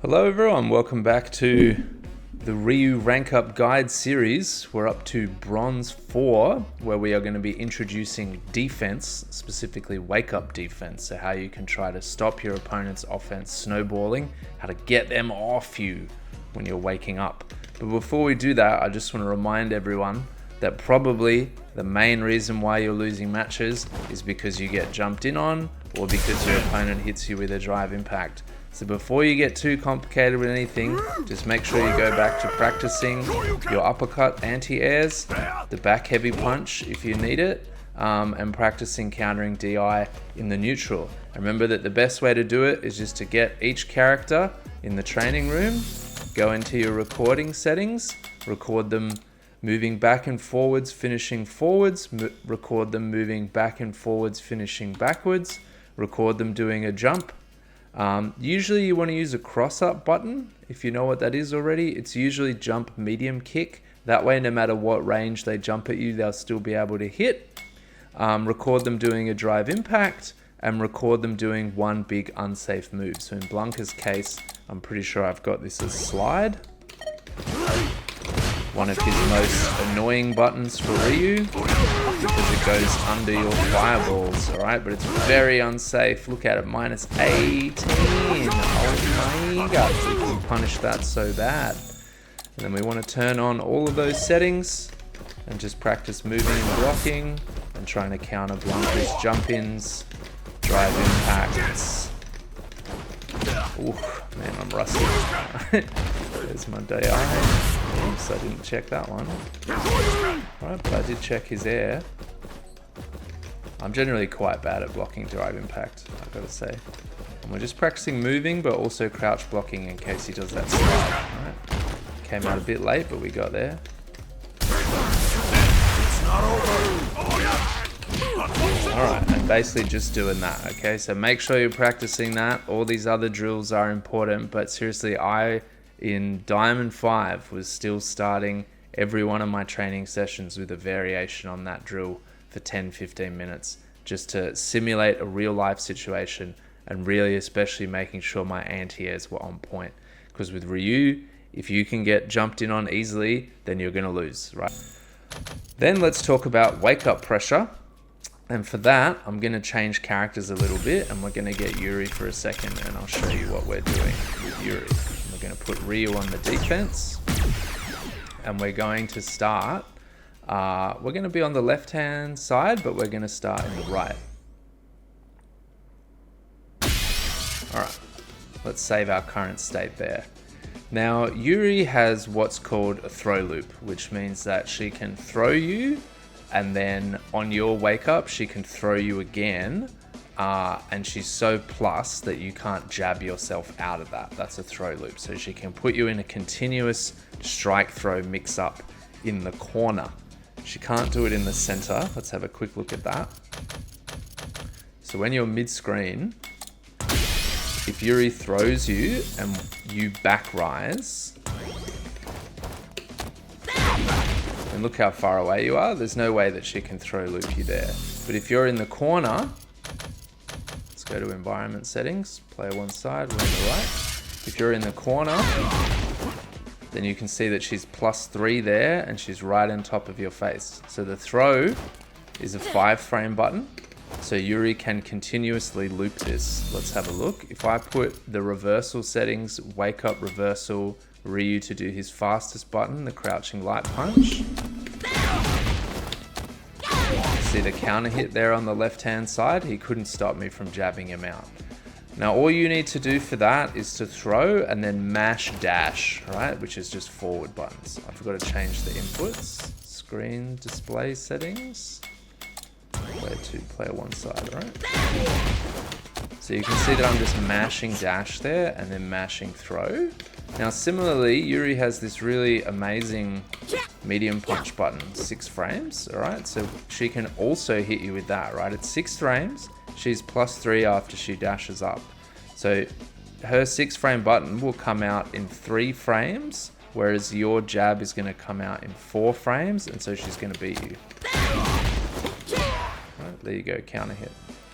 Hello everyone, welcome back to the Ryu Rank Up Guide series. We're up to Bronze 4, where we are going to be introducing defense, specifically wake up defense, so how you can try to stop your opponent's offense snowballing, how to get them off you when you're waking up. But before we do that, I just want to remind everyone that probably the main reason why you're losing matches is because you get jumped in on or because your opponent hits you with a drive impact. So before you get too complicated with anything, just make sure you go back to practicing your uppercut anti-airs, the back heavy punch if you need it, and practicing countering DI in the neutral. And remember that the best way to do it is just to get each character in the training room, go into your recording settings, record them moving back and forwards, finishing forwards, record them moving back and forwards, finishing backwards, record them doing a jump. Usually you want to use a cross-up button. If you know what that is already, it's usually jump medium kick. That way, no matter what range they jump at you, they'll still be able to hit. Record them doing a drive impact and record them doing one big unsafe move. So in Blanca's case, I'm pretty sure I've got this as slide. One of his most annoying buttons for Ryu because it goes under your fireballs, alright? But it's very unsafe. Look at it, minus 18. Oh my god, we can punish that so bad. And then we want to turn on all of those settings and just practice moving and blocking and trying to counter Blanca's jump-ins, drive impacts. Ooh, man, I'm rusty. There's my DI. Oops, I didn't check that one. Alright, but I did check his air. I'm generally quite bad at blocking drive impact, I've got to say. And we're just practicing moving, but also crouch blocking in case he does that slide. Alright, came out a bit late, but we got there. It's not over. Alright, and basically just doing that, okay? So make sure you're practicing that. All these other drills are important, but seriously, in Diamond 5 was still starting every one of my training sessions with a variation on that drill for 10-15 minutes just to simulate a real life situation and really especially making sure my anti-airs were on point. Because with Ryu, if you can get jumped in on easily, then you're going to lose, right? Then let's talk about wake up pressure. And for that, I'm going to change characters a little bit and we're going to get Yuri for a second and I'll show you what we're doing with Yuri. We're going to put Ryu on the defense and we're going to start, we're going to be on the left hand side, but we're going to start in the right. Alright, let's save our current state there. Now Yuri has what's called a throw loop, which means that she can throw you and then on your wake up she can throw you again. And she's so plus that you can't jab yourself out of that. That's a throw loop. So she can put you in a continuous strike throw mix up in the corner. She can't do it in the center. Let's have a quick look at that. So when you're mid-screen, if Yuri throws you and you back rise, and look how far away you are, there's no way that she can throw loop you there. But if you're in the corner, go to environment settings, player one side, we're on the right. If you're in the corner, then you can see that she's +3 there and she's right on top of your face. So the throw is a 5-frame button. So Yuri can continuously loop this. Let's have a look. If I put the reversal settings, wake up reversal, Ryu to do his fastest button, the crouching light punch. See the counter hit there on the left hand side? He couldn't stop me from jabbing him out. Now all you need to do for that is to throw and then mash dash, right? Which is just forward buttons. I forgot to change the inputs. Screen display settings. Player 2, player 1 side, right? So you can see that I'm just mashing dash there and then mashing throw. Now similarly, Yuri has this really amazing medium punch button, 6 frames, alright? So she can also hit you with that, right? It's 6 frames, she's +3 after she dashes up. So her 6-frame button will come out in 3 frames, whereas your jab is going to come out in 4 frames, and so she's going to beat you. Right, there you go, counter hit.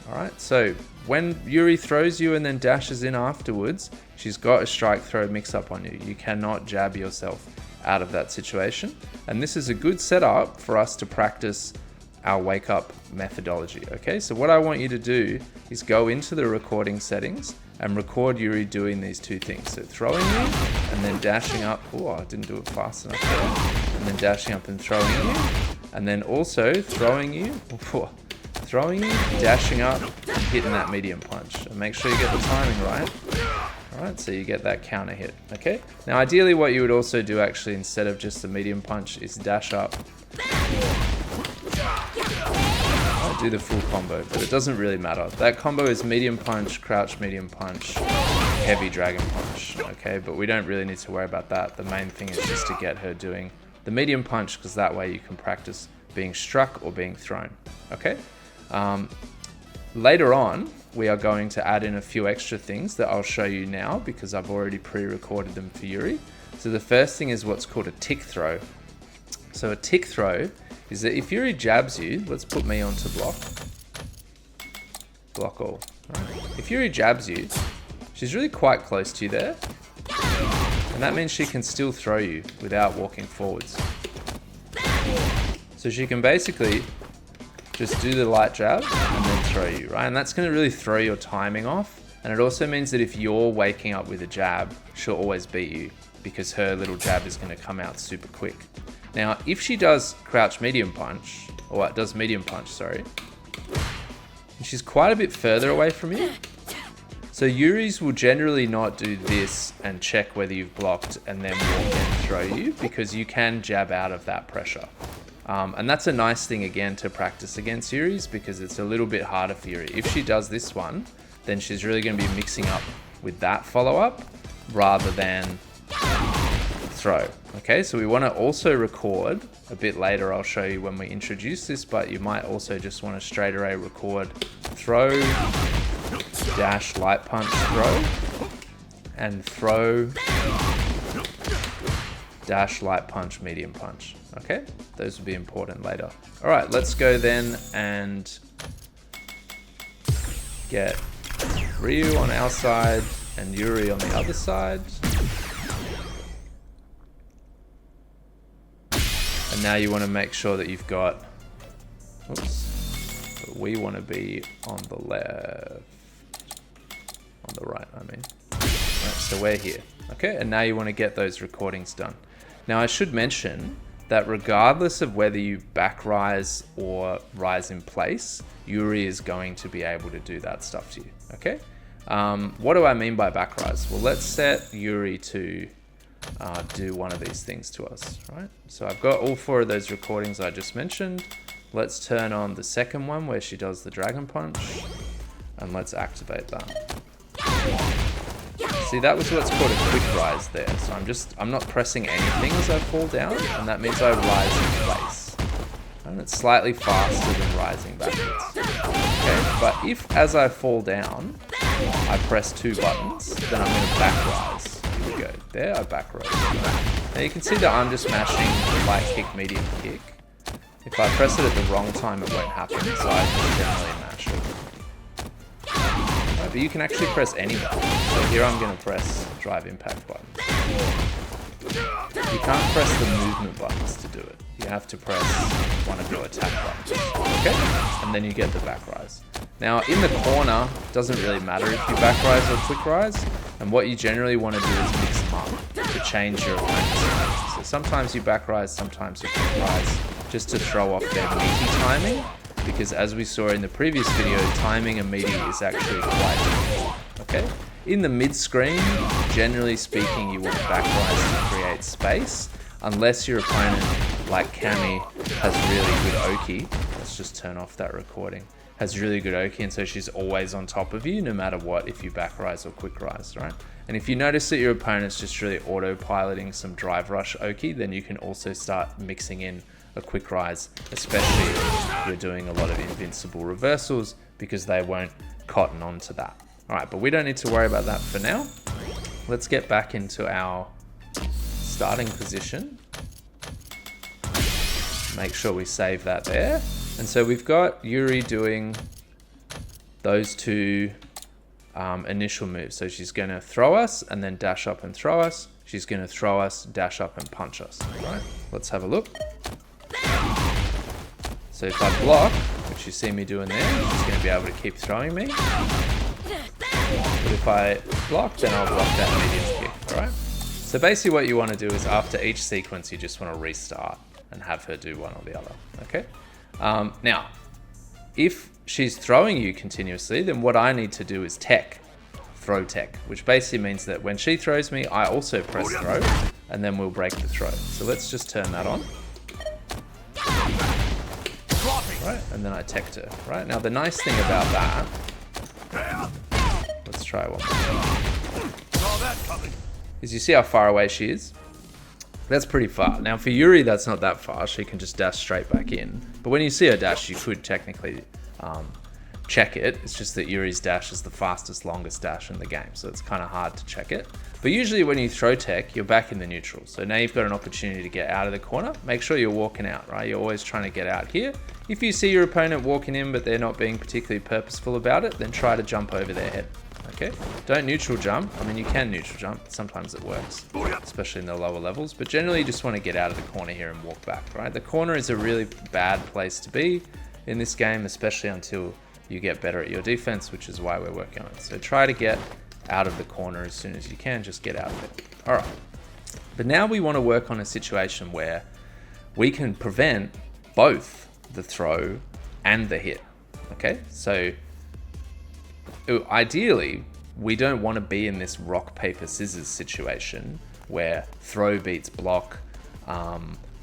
All right, so when Yuri throws you and then dashes in afterwards, she's got a strike throw mix up on you. You cannot jab yourself out of that situation. And this is a good setup for us to practice our wake up methodology. Okay, so what I want you to do is go into the recording settings and record Yuri doing these two things. So throwing you and then dashing up. Oh, I didn't do it fast enough there. And then dashing up and throwing you. And then also throwing you, dashing up, and hitting that medium punch. And make sure you get the timing right. All right, so you get that counter hit, okay? Now, ideally what you would also do actually instead of just the medium punch is dash up. I'll do the full combo, but it doesn't really matter. That combo is medium punch, crouch medium punch, heavy dragon punch, okay? But we don't really need to worry about that. The main thing is just to get her doing the medium punch, because that way you can practice being struck or being thrown, okay? Later on, we are going to add in a few extra things that I'll show you now because I've already pre-recorded them for Yuri. So the first thing is what's called a tick throw. So a tick throw is that if Yuri jabs you, let's put me onto block all. Right. If Yuri jabs you, she's really quite close to you there. And that means she can still throw you without walking forwards. So she can basically just do the light jab and then throw you, right? And that's going to really throw your timing off. And it also means that if you're waking up with a jab, she'll always beat you because her little jab is going to come out super quick. Now, if she does crouch medium punch, or does medium punch, sorry, and she's quite a bit further away from you. So Yuri's will generally not do this and check whether you've blocked and then walk and throw you because you can jab out of that pressure. And that's a nice thing again to practice against Yuri's because it's a little bit harder for Yuri. If she does this one, then she's really going to be mixing up with that follow-up rather than throw. Okay, so we want to also record a bit later. I'll show you when we introduce this, but you might also just want to straight away record throw, dash, light punch, throw, and throw, dash, light punch, medium punch. Okay, those will be important later. All right, let's go then and get Ryu on our side and Yuri on the other side. And now you want to make sure that you've got, we want to be on the left, on the right, I mean. Right, so we're here, okay? And now you want to get those recordings done. Now I should mention that regardless of whether you back rise or rise in place, Yuri is going to be able to do that stuff to you, okay? What do I mean by back rise? Well, let's set Yuri to do one of these things to us, right? So I've got all 4 of those recordings I just mentioned. Let's turn on the second one where she does the dragon punch and let's activate that. See, that was what's called a quick rise there. So I'm not pressing anything as I fall down, and that means I rise in place. And it's slightly faster than rising backwards. Okay, but if as I fall down, I press 2 buttons, then I'm going to back rise. Here we go. There, I back rise. Now you can see that I'm just mashing light kick, medium kick. If I press it at the wrong time, it won't happen, so I just generally mash it. But you can actually press any button. So here I'm going to press drive impact button. You can't press the movement buttons to do it. You have to press one of your attack buttons. Okay? And then you get the back rise. Now in the corner, it doesn't really matter if you back rise or quick rise. And what you generally want to do is mix them up to change your opponent's. So sometimes you back rise, sometimes you quick rise, just to throw off their meaty timing. Because as we saw in the previous video, timing and meaty is actually quite difficult, okay? In the mid-screen, generally speaking, you want back rise to create space, unless your opponent, like Cammy, has really good Oki. Let's just turn off that recording. Has really good Oki, and so she's always on top of you, no matter what, if you back rise or quick rise, right? And if you notice that your opponent's just really autopiloting some drive rush Oki, then you can also start mixing in a quick rise, especially if you're doing a lot of invincible reversals, because they won't cotton on to that. All right, but we don't need to worry about that for now. Let's get back into our starting position. Make sure we save that there. And so we've got Yuri doing those two initial moves. So she's going to throw us and then dash up and throw us. She's going to throw us, dash up and punch us. Right? Let's have a look. So if I block, which you see me doing there, she's going to be able to keep throwing me. But if I block, then I'll block that medium kick. All right? So basically what you want to do is after each sequence, you just want to restart and have her do one or the other. Okay? Now, if she's throwing you continuously, then what I need to do is throw tech, which basically means that when she throws me, I also press throw, and then we'll break the throw. So let's just turn that on. Right, and then I teched her. Right, now the nice thing about that, let's try one more, is you see how far away she is? That's pretty far. Now for Yuri, that's not that far. She can just dash straight back in. But when you see her dash, you could technically check it. It's just that Yuri's dash is the fastest, longest dash in the game. So it's kind of hard to check it. But usually when you throw tech, you're back in the neutral. So now you've got an opportunity to get out of the corner. Make sure you're walking out, right? You're always trying to get out here. If you see your opponent walking in, but they're not being particularly purposeful about it, then try to jump over their head. Okay, don't neutral jump. I mean, you can neutral jump. Sometimes it works, especially in the lower levels. But generally, you just want to get out of the corner here and walk back, right? The corner is a really bad place to be in this game, especially until you get better at your defense, which is why we're working on it. So try to get out of the corner as soon as you can. Just get out of it. All right. But now we want to work on a situation where we can prevent both the throw and the hit. Okay, so ideally, we don't want to be in this rock, paper, scissors situation where throw beats block,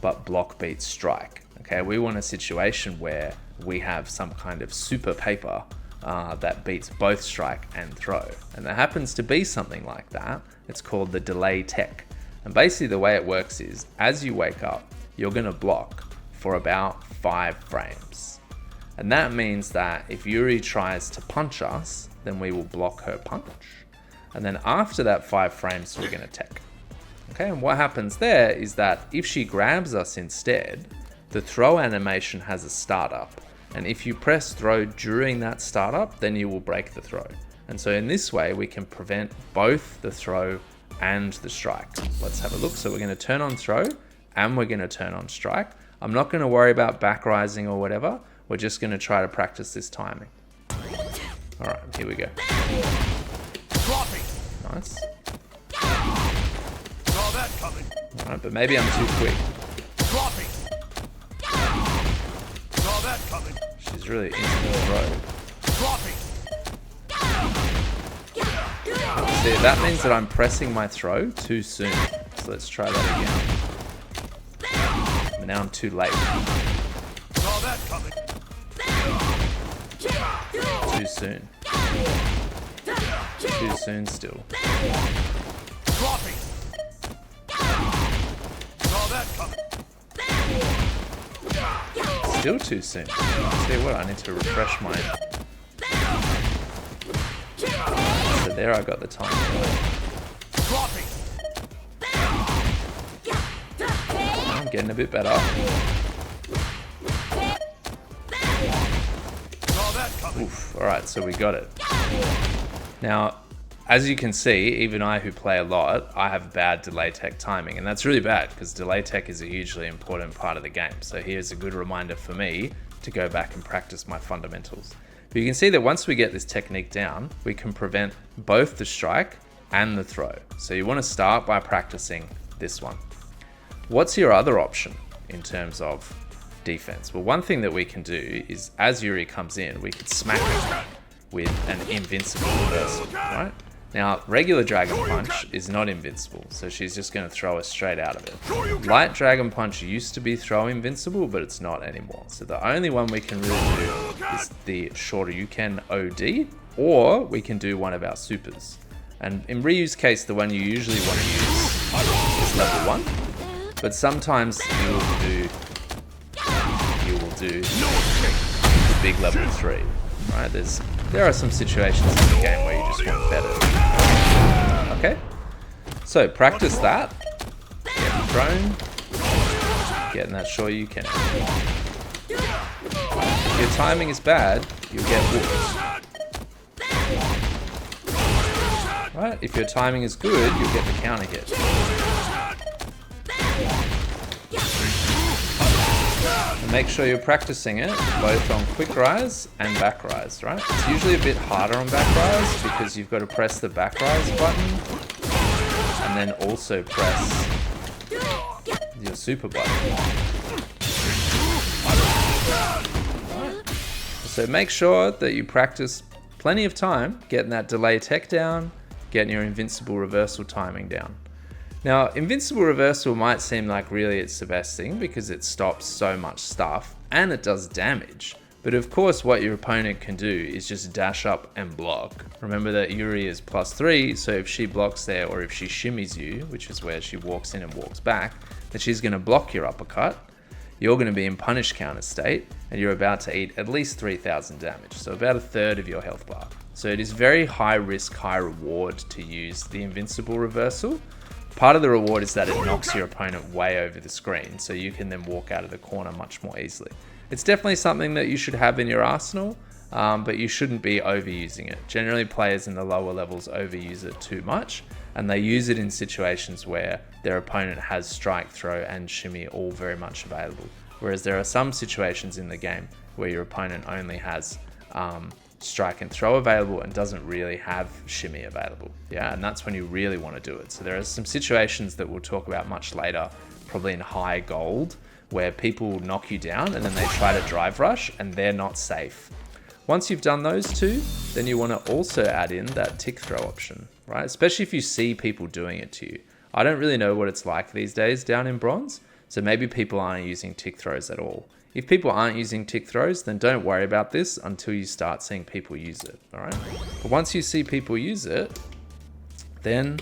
but block beats strike. Okay, we want a situation where we have some kind of super paper that beats both strike and throw. And there happens to be something like that. It's called the delay tech. And basically the way it works is, as you wake up, you're going to block for about 5 frames. And that means that if Yuri tries to punch us, then we will block her punch. And then after that 5 frames, we're going to tech. Okay, and what happens there is that if she grabs us instead, the throw animation has a startup. And if you press throw during that startup, then you will break the throw. And so in this way, we can prevent both the throw and the strike. Let's have a look. So we're going to turn on throw and we're going to turn on strike. I'm not going to worry about back rising or whatever. We're just going to try to practice this timing. All right, here we go. Nice. All right, but maybe I'm too quick. She's really into the throw. See, that means that I'm pressing my throw too soon. So let's try that again. But now I'm too late. Too soon. Too soon still. Still too soon. See what? I need to refresh my... So there I got the time. I'm getting a bit better. Oof. Alright, so we got it. Now, as you can see, even I who play a lot, I have bad delay tech timing, and that's really bad because delay tech is a hugely important part of the game. So here's a good reminder for me to go back and practice my fundamentals. But you can see that once we get this technique down, we can prevent both the strike and the throw. So you want to start by practicing this one. What's your other option in terms of defense? Well, one thing that we can do is as Yuri comes in, we could smack her with an invincible reversal, right? Now, regular Dragon Punch is not invincible, so she's just going to throw us straight out of it. Light Dragon Punch used to be throw invincible, but it's not anymore. So the only one we can really do is the Shoryuken OD, or we can do one of our supers. And in Ryu's case, the one you usually want to use is level 1, but sometimes you will do the big level 3. Right, there are some situations in the game where you just want better. Okay, so practice that. Getting thrown, getting that Shoryuken. If your timing is bad, you'll get whooped. Right? If your timing is good, you'll get the counter hit. And make sure you're practicing it both on quick rise and back rise, right? It's usually a bit harder on back rise because you've got to press the back rise button and then also press your super button. So make sure that you practice plenty of time getting that delay tech down, getting your invincible reversal timing down. Now, invincible reversal might seem like really it's the best thing because it stops so much stuff and it does damage. But of course, what your opponent can do is just dash up and block. Remember that Yuri is +3, so if she blocks there or if she shimmies you, which is where she walks in and walks back, then she's going to block your uppercut. You're going to be in punish counter state and you're about to eat at least 3,000 damage, so about 1/3 of your health bar. So it is very high risk, high reward to use the invincible reversal. Part of the reward is that it knocks your opponent way over the screen, so you can then walk out of the corner much more easily. It's definitely something that you should have in your arsenal, but you shouldn't be overusing it. Generally, players in the lower levels overuse it too much, and they use it in situations where their opponent has strike, throw, and shimmy all very much available. Whereas there are some situations in the game where your opponent only has strike and throw available and doesn't really have shimmy available. Yeah, and that's when you really want to do it. So there are some situations that we'll talk about much later, probably in high gold, where people will knock you down and then they try to drive rush and they're not safe. Once you've done those two, then you want to also add in that tick throw option, right? Especially if you see people doing it to you. I don't really know what it's like these days down in bronze, so maybe people aren't using tick throws at all. If people aren't using tick throws, then don't worry about this until you start seeing people use it, all right? But once you see people use it, then,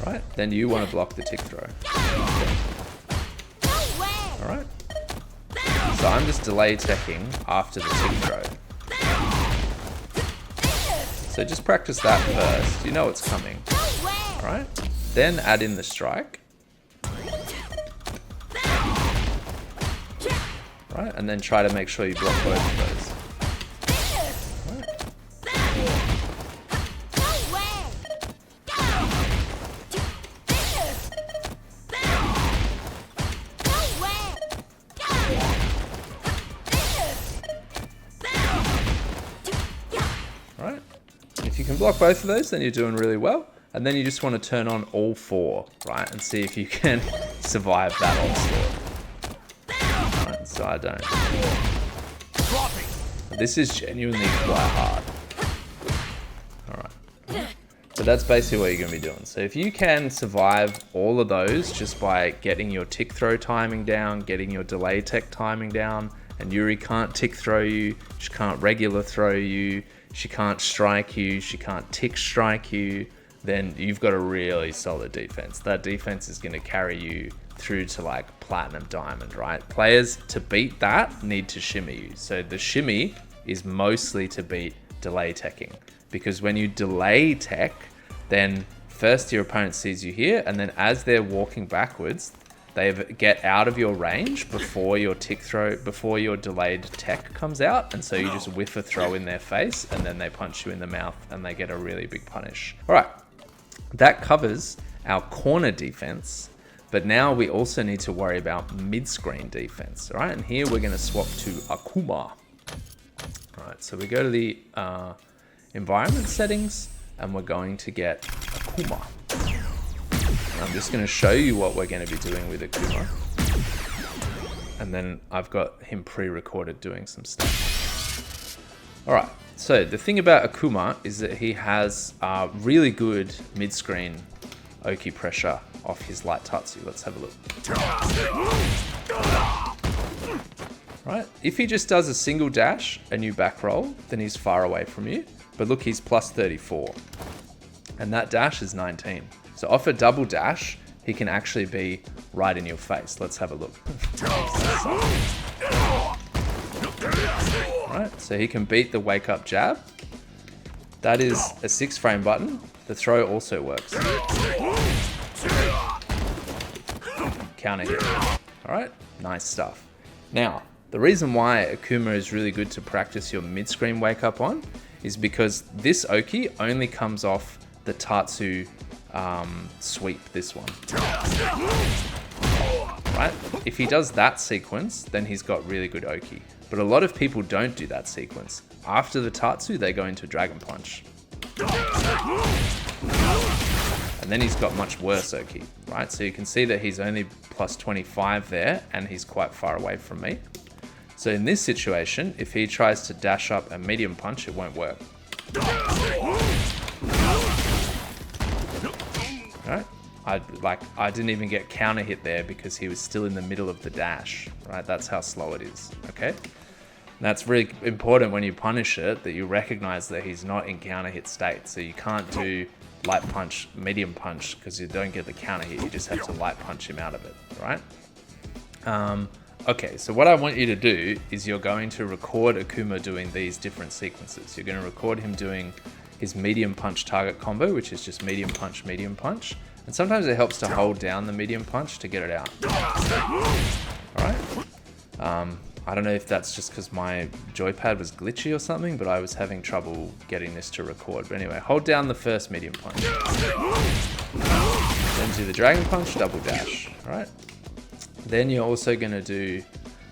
right, then you want to block the tick throw. All right? So I'm just delay teching after the tick throw. So just practice that first. You know it's coming, all right? Then add in the strike. Right, and then try to make sure you block both of those. Right. If you can block both of those, then you're doing really well. And then you just want to turn on all 4, right, and see if you can survive that onslaught. So I don't. This is genuinely quite hard. Alright. So that's basically what you're going to be doing. So if you can survive all of those just by getting your tick throw timing down, getting your delay tech timing down, and Yuri can't tick throw you, she can't regular throw you, she can't strike you, she can't tick strike you, then you've got a really solid defense. That defense is going to carry you through to like platinum diamond, right? Players to beat that need to shimmy you. So the shimmy is mostly to beat delay teching, because when you delay tech, then first your opponent sees you here, and then as they're walking backwards, they get out of your range before your tick throw, before your delayed tech comes out, and so you just whiff a throw in their face, and then they punch you in the mouth, and they get a really big punish. All right, that covers our corner defense. But now we also need to worry about mid-screen defense, all right? And here we're gonna swap to Akuma. All right, so we go to the environment settings and we're going to get Akuma. And I'm just gonna show you what we're gonna be doing with Akuma. And then I've got him pre-recorded doing some stuff. All right, so the thing about Akuma is that he has really good mid-screen Oki pressure off his light tatsu. Let's have a look. Right, if he just does a single dash and you back roll, then he's far away from you. But look, he's +34. And that dash is 19. So off a double dash, he can actually be right in your face. Let's have a look. Right, so he can beat the wake up jab. That is a 6-frame button. The throw also works. Counter hit. All right, nice stuff. Now, the reason why Akuma is really good to practice your mid-screen wake up on is because this Oki only comes off the Tatsu sweep, this one. Right? If he does that sequence, then he's got really good Oki. But a lot of people don't do that sequence. After the Tatsu, they go into Dragon Punch. And then he's got much worse Oki, right? So you can see that he's only plus 25 there, and he's quite far away from me. So in this situation, if he tries to dash up a medium punch, it won't work. Right? I didn't even get counter hit there because he was still in the middle of the dash, right? That's how slow it is, okay? And that's really important when you punish it, that you recognize that he's not in counter hit state. So you can't do light punch, medium punch, because you don't get the counter hit. You just have to light punch him out of it, right? Okay, so what I want you to do is you're going to record Akuma doing these different sequences. You're going to record him doing his medium punch target combo, which is just medium punch, medium punch. And sometimes it helps to hold down the medium punch to get it out. All right. I don't know if that's just because my joypad was glitchy or something, but I was having trouble getting this to record. But anyway, hold down the first medium punch. Then do the dragon punch, double dash. All right. Then you're also going to do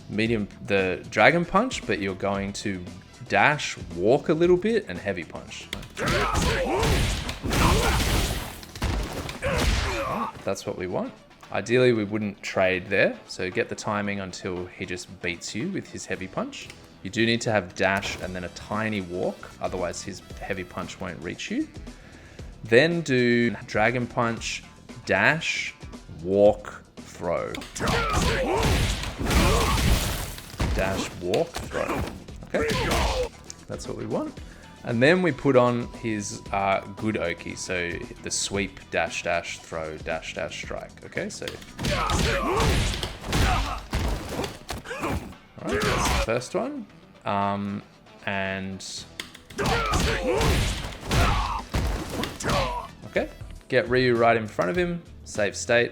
the dragon punch, but you're going to dash, walk a little bit, and heavy punch. That's what we want. Ideally, we wouldn't trade there, so get the timing until he just beats you with his heavy punch. You do need to have dash and then a tiny walk, otherwise his heavy punch won't reach you. Then do dragon punch, dash, walk, throw. Dash, walk, throw. Okay, that's what we want. And then we put on his good Oki, so the sweep, dash, dash, throw, dash, dash, strike. Okay, so. Alright, that's the first one. Okay, get Ryu right in front of him, save state,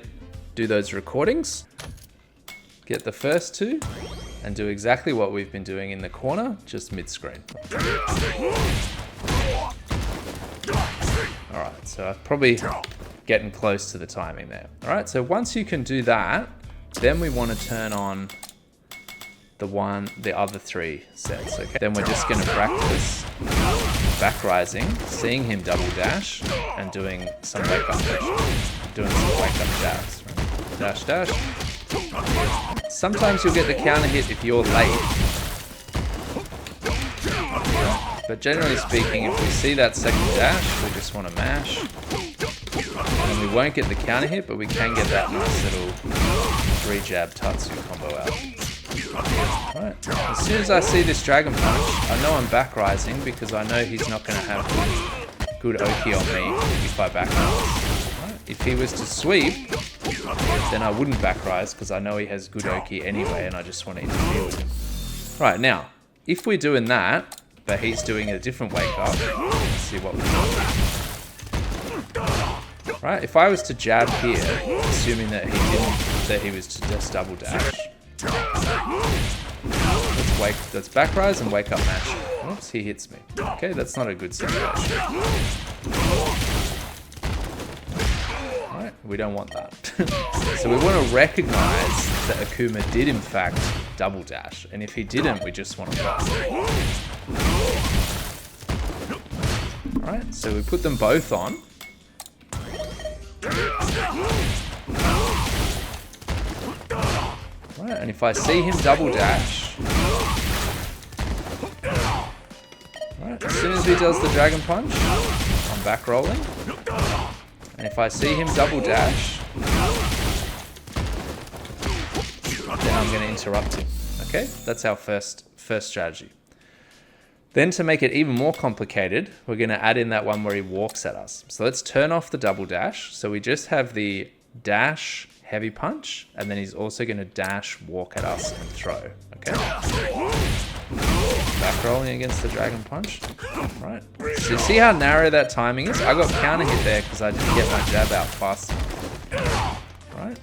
do those recordings, get the first two, and do exactly what we've been doing in the corner, just mid-screen. All right, so I'm probably getting close to the timing there. All right, so once you can do that, then we want to turn on the other three sets, okay? Then we're just gonna practice back rising, seeing him double dash, and doing some wake up dash. Doing some wake up jabs, right? Dash, dash. Sometimes you'll get the counter hit if you're late. But generally speaking, if we see that second dash, we just want to mash. And we won't get the counter hit, but we can get that nice little 3-jab Tatsu combo out. Right. As soon as I see this dragon punch, I know I'm back rising because I know he's not going to have good Oki on me if I back rise. Right. If he was to sweep, then I wouldn't back rise because I know he has good Oki anyway and I just want to interfere with him. Right, now, if we're doing that, but he's doing a different wake up, let's see what we do. Right, if I was to jab here, assuming that he was to just double dash, let's back rise and wake up mash. Oops, he hits me. Okay, that's not a good situation. Right, we don't want that. So we want to recognize that Akuma did in fact double dash, and if he didn't, we just want to pass. Alright, so we put them both on. Right, and if I see him double dash, right, as soon as he does the dragon punch, I'm back rolling. And if I see him double dash, then I'm going to interrupt him. Okay, that's our first strategy. Then to make it even more complicated, we're going to add in that one where he walks at us. So let's turn off the double dash. So we just have the dash heavy punch, and then he's also going to dash, walk at us, and throw. Okay. Back rolling against the dragon punch. Right. So you see how narrow that timing is? I got counter hit there because I didn't get my jab out fast. Right.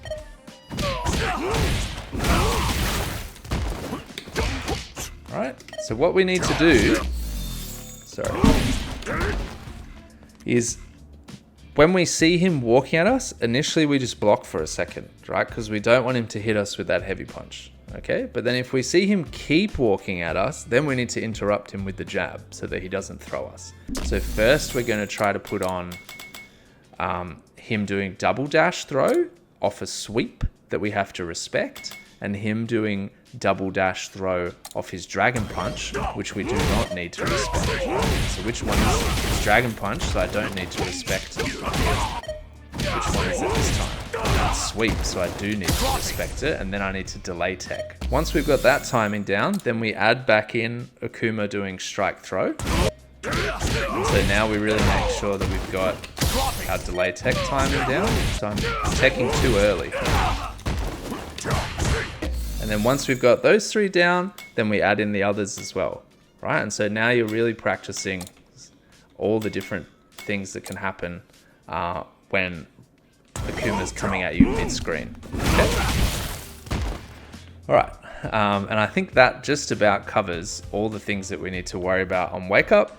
Alright, so what we need to do, sorry, is when we see him walking at us, initially we just block for a second, right? Because we don't want him to hit us with that heavy punch, okay? But then if we see him keep walking at us, then we need to interrupt him with the jab so that he doesn't throw us. So first we're going to try to put on him doing double dash throw off a sweep that we have to respect, and him doing double dash throw off his dragon punch, which we do not need to respect. So which one is his dragon punch, so I don't need to respect it? Which one is it this time? It's sweep, so I do need to respect it, and then I need to delay tech. Once we've got that timing down, then we add back in Akuma doing strike throw. And so now we really make sure that we've got our delay tech timing down. So I'm teching too early. And then once we've got those three down, then we add in the others as well, right? And so now you're really practicing all the different things that can happen when Akuma's coming at you mid-screen. Okay? All right, and I think that just about covers all the things that we need to worry about on Wake Up.